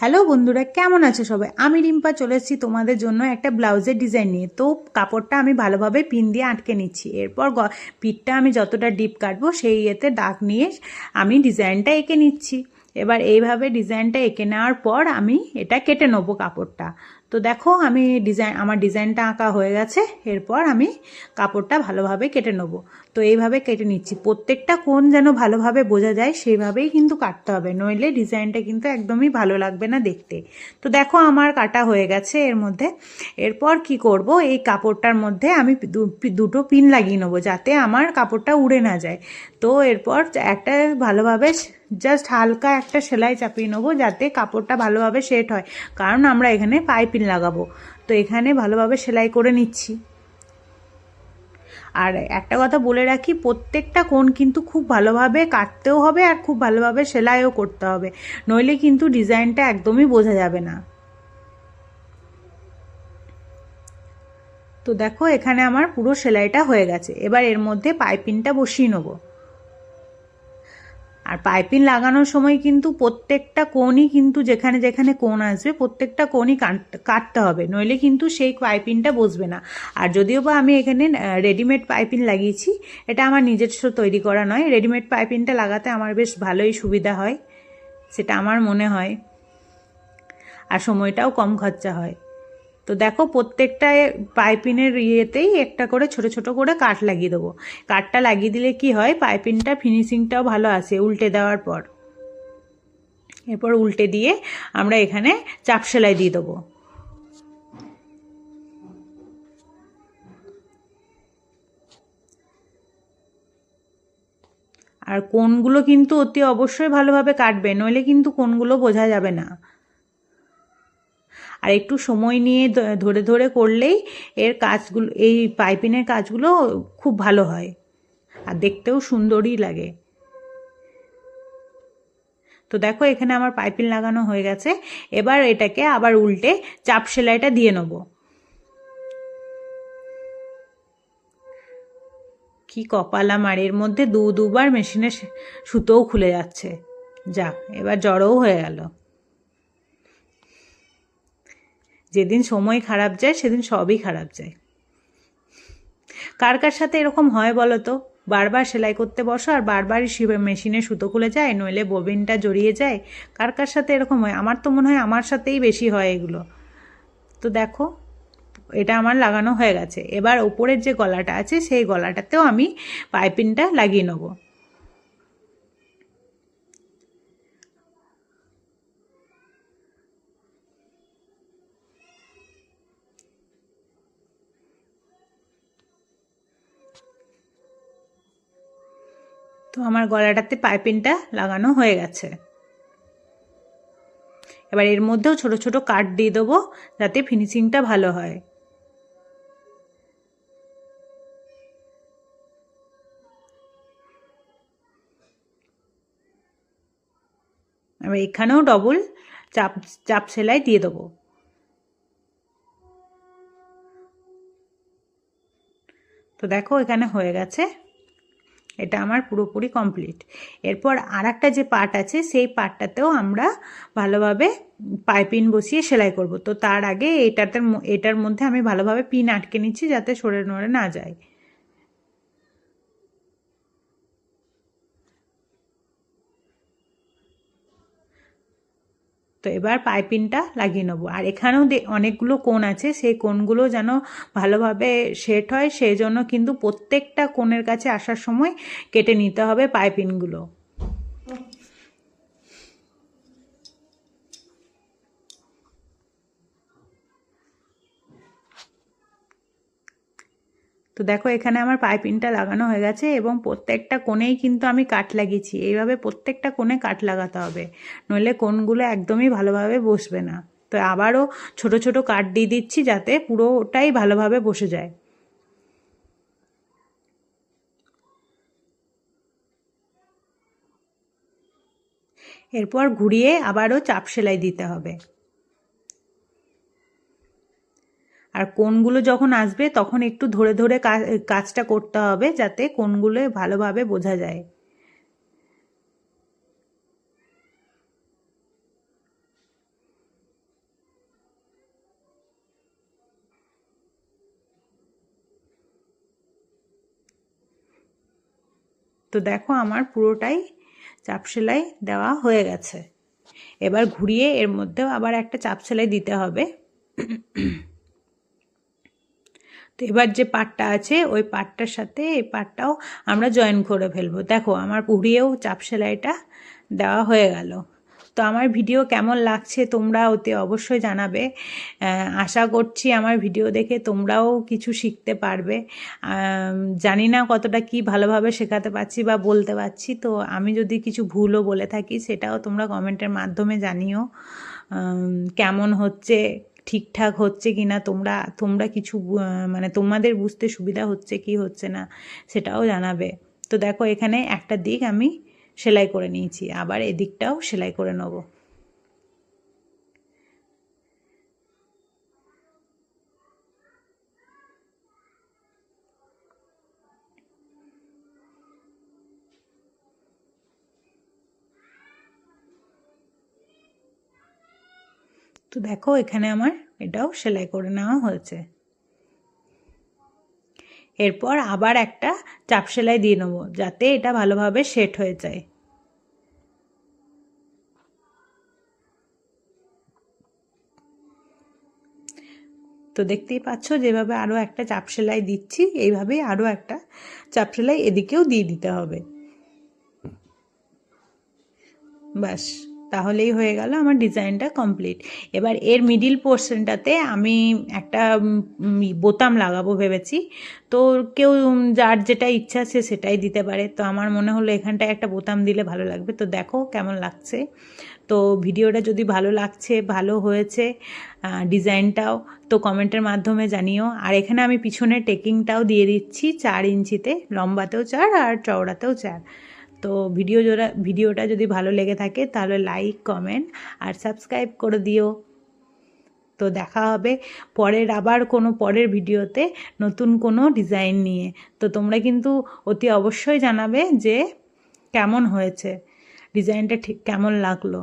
Hello বন্ধুরা, কেমন আছো সবাই? আমি রিম্পা চলে এসেছি তোমাদের জন্য একটা ব্লাউজের ডিজাইন নিয়ে। তো কাপড়টা আমি ভালোভাবে পিন দিয়ে আটকে নিচ্ছি। এরপর পিঠটা আমি যতটা ডিপ কাটবো সেই ইয়েতে দাগ নিয়ে আমি ডিজাইনটা এঁকে নিচ্ছি। এবার এইভাবে ডিজাইনটা এঁকে নেওয়ার পর আমি এটা কেটে নেবো কাপড়টা। তো দেখো আমি আমার ডিজাইনটা আঁকা হয়ে গেছে। এরপর আমি কাপড়টা ভালোভাবে কেটে নেবো। তো এইভাবে কেটে নিচ্ছি। প্রত্যেকটা কোণ যেন ভালোভাবে বোঝা যায় সেইভাবেই কিন্তু কাটতে হবে, নইলে ডিজাইনটা কিন্তু একদমই ভালো লাগবে না দেখতে। তো দেখো আমার কাটা হয়ে গেছে এর মধ্যে। এরপর কি করব, এই কাপড়টার মধ্যে আমি দুটো পিন লাগিয়ে নেবো যাতে আমার কাপড়টা উড়ে না যায়। তো এরপর একটা ভালোভাবে জাস্ট হালকা একটা সেলাই চাপিয়ে নেবো যাতে কাপড়টা ভালোভাবে সেট হয়, কারণ আমরা এখানে পাইপিং লাগাবো। তো এখানে ভালোভাবে সেলাই করে নিচ্ছি। আর একটা কথা বলে রাখি, প্রত্যেকটা কোণ কিন্তু খুব ভালোভাবে কাটতেও হবে আর খুব ভালোভাবে সেলাইও করতে হবে, নইলে কিন্তু ডিজাইনটা একদমই বোঝা যাবে না। তো দেখো এখানে আমার পুরো সেলাইটা হয়ে গেছে। এবার এর মধ্যে পাইপিংটা বসিয়ে নেবো। আর পাইপিং লাগানোর সময় কিন্তু প্রত্যেকটা কোণই কিন্তু যেখানে যেখানে কোণ আসবে প্রত্যেকটা কোণই কাটতে হবে, নইলে কিন্তু সেই পাইপিংটা বসবে না। আর যদিও বা আমি এখানে রেডিমেড পাইপিং লাগিয়েছি, এটা আমার নিজস্ব তৈরি করা নয়। রেডিমেড পাইপিংটা লাগাতে আমার বেশ ভালোই সুবিধা হয়, সেটা আমার মনে হয়, আর সময়টাও কম খরচা হয়। তো দেখো প্রত্যেকটা পাইপিনের ইয়েতেই একটা করে ছোট ছোট করে কাট লাগিয়ে দেবো। কাটটা লাগিয়ে দিলে কি হয়, পাইপিংটা ফিনিশিংটাও ভালো আসে উল্টে দেওয়ার পর। এরপর উল্টে দিয়ে আমরা এখানে চাপ সেলাই দিয়ে দেবো। আর কোণগুলো কিন্তু অতি অবশ্যই ভালোভাবে কাটবে, নইলে কিন্তু কোণগুলো বোঝা যাবে না। আর একটু সময় নিয়ে ধরে ধরে করলেই এর কাজগুলো, এই পাইপিনের কাজগুলো খুব ভালো হয় আর দেখতেও সুন্দরই লাগে। তো দেখো এখানে আমার পাইপিং লাগানো হয়ে গেছে। এবার এটাকে আবার উল্টে চাপ সেলাইটা দিয়ে নেব। কি কপাল আমার, এর মধ্যে দুবার মেশিনের সুতোও খুলে যাচ্ছে। যাক, এবার জড়ও হয়ে গেল। যেদিন সময় খারাপ যায় সেদিন সবই খারাপ যায়। কার কার সাথে এরকম হয় বলো তো? বারবার সেলাই করতে বসো আর বারবারই মেশিনে সুতো খুলে যায়, নইলে ববিনটা জড়িয়ে যায়। কার কার সাথে এরকম হয়? আমার তো মনে হয় আমার সাথেই বেশি হয় এগুলো। তো দেখো এটা আমার লাগানো হয়ে গেছে। এবার ওপরের যে গলাটা আছে সেই গলাটাতেও আমি পাইপিংটা লাগিয়ে নেবো। তো আমার গলাটাতে পাইপিংটা লাগানো হয়ে গেছে। এবার এর মধ্যেও ছোট ছোট কাট দিয়ে দেবো যাতে ফিনিশিংটা ভালো হয়। এবার এখানেও ডবল চাপ চাপ সেলাই দিয়ে দেবো। তো দেখো এখানে হয়ে গেছে, এটা আমার পুরোপুরি কমপ্লিট। এরপর আর একটা যে পার্ট আছে সেই পার্টটাতেও আমরা ভালোভাবে পাইপিং বসিয়ে সেলাই করব। তো তার আগে এটার মধ্যে আমি ভালোভাবে পিন আটকে নিচ্ছি যাতে সরে নড়ে না যায়। তো এবার পাইপিংটা লাগিয়ে নেবো। আর এখানেও অনেকগুলো কোণ আছে, সেই কোণগুলো যেন ভালোভাবে সেট হয় সেই জন্য কিন্তু প্রত্যেকটা কোণের কাছে আসার সময় কেটে নিতে হবে পাইপিংগুলো। তো দেখো এখানে আমার পাইপিংটা লাগানো হয়ে গেছে এবং প্রত্যেকটা কোণেই কিন্তু আমি কাট লাগিয়েছি। এইভাবে প্রত্যেকটা কোণে কাট লাগাতে হবে, নইলে কোণগুলো একদমই ভালোভাবে বসবে না। তো আবারও ছোট ছোট কাট দিয়ে দিচ্ছি যাতে পুরোটাই ভালোভাবে বসে যায়। এরপর ঘুরিয়ে আবারও চাপ সেলাই দিতে হবে। আর কোণগুলো যখন আসবে তখন একটু ধরে ধরে কাজটা করতে হবে যাতে কোণগুলো ভালোভাবে বোঝা যায়। তো দেখো আমার পুরোটাই চাপ সেলাই দেওয়া হয়ে গেছে। এবার ঘুরিয়ে এর মধ্যেও আবার একটা চাপ সেলাই দিতে হবে। তো এবার যে পাটটা আছে ওই পাটটার সাথে এই পাটটাও আমরা জয়েন করে ফেলবো। দেখো আমার ঘুরিয়েও চাপ সেলাইটা দেওয়া হয়ে গেল। তো আমার ভিডিও কেমন লাগছে তোমরা অতি অবশ্যই জানাবে। আশা করছি আমার ভিডিও দেখে তোমরাও কিছু শিখতে পারবে। জানি না কতটা কি ভালোভাবে শেখাতে পারছি বা বলতে পারছি, তো আমি যদি কিছু ভুলও বলে থাকি সেটাও তোমরা কমেন্টের মাধ্যমে জানিও কেমন হচ্ছে, ঠিকঠাক হচ্ছে কি না, তোমরা কিছু মানে তোমাদের বুঝতে সুবিধা হচ্ছে কি হচ্ছে না সেটাও জানাবে। তো দেখো এখানে একটা দিক আমি সেলাই করে নিয়েছি, আবার এদিকটাও সেলাই করে নেব। তো দেখো এখানে আমার এটাও সেলাই করে নেওয়া হয়েছে। এরপর আবার একটা চাপ সেলাই দিয়ে নেবো যাতে এটা ভালোভাবে সেট হয়ে যায়। তো দেখতেই পাচ্ছ যেভাবে আরও একটা চাপ সেলাই দিচ্ছি, এইভাবেই আরও একটা চাপ সেলাই এদিকেও দিয়ে দিতে হবে। ব্যাস, তাহলেই হয়ে গেল আমার ডিজাইনটা কমপ্লিট। এবার এর মিডিল পোর্শনটাতে আমি একটা বোতাম লাগাবো ভেবেছি। তো কেউ যার যেটা ইচ্ছা সে সেটাই দিতে পারে। তো আমার মনে হলো এখানটায় একটা বোতাম দিলে ভালো লাগবে। তো দেখো কেমন লাগছে। তো ভিডিওটা যদি ভালো লাগছে, ভালো হয়েছে ডিজাইনটাও, তো কমেন্টের মাধ্যমে জানিও। আর এখানে আমি পিছনে টেকিংটাও দিয়ে দিচ্ছি 4 ইঞ্চিতে, লম্বাতেও 4 আর চওড়াতেও 4। তো ভিডিওটা যদি ভালো লেগে থাকে তাহলে লাইক, কমেন্ট আর সাবস্ক্রাইব করে দিও। তো দেখা হবে পরের ভিডিওতে নতুন কোনো ডিজাইন নিয়ে। তো তোমরা কিন্তু অতি অবশ্যই জানাবে যে কেমন হয়েছে, ডিজাইনটা ঠিক কেমন লাগলো।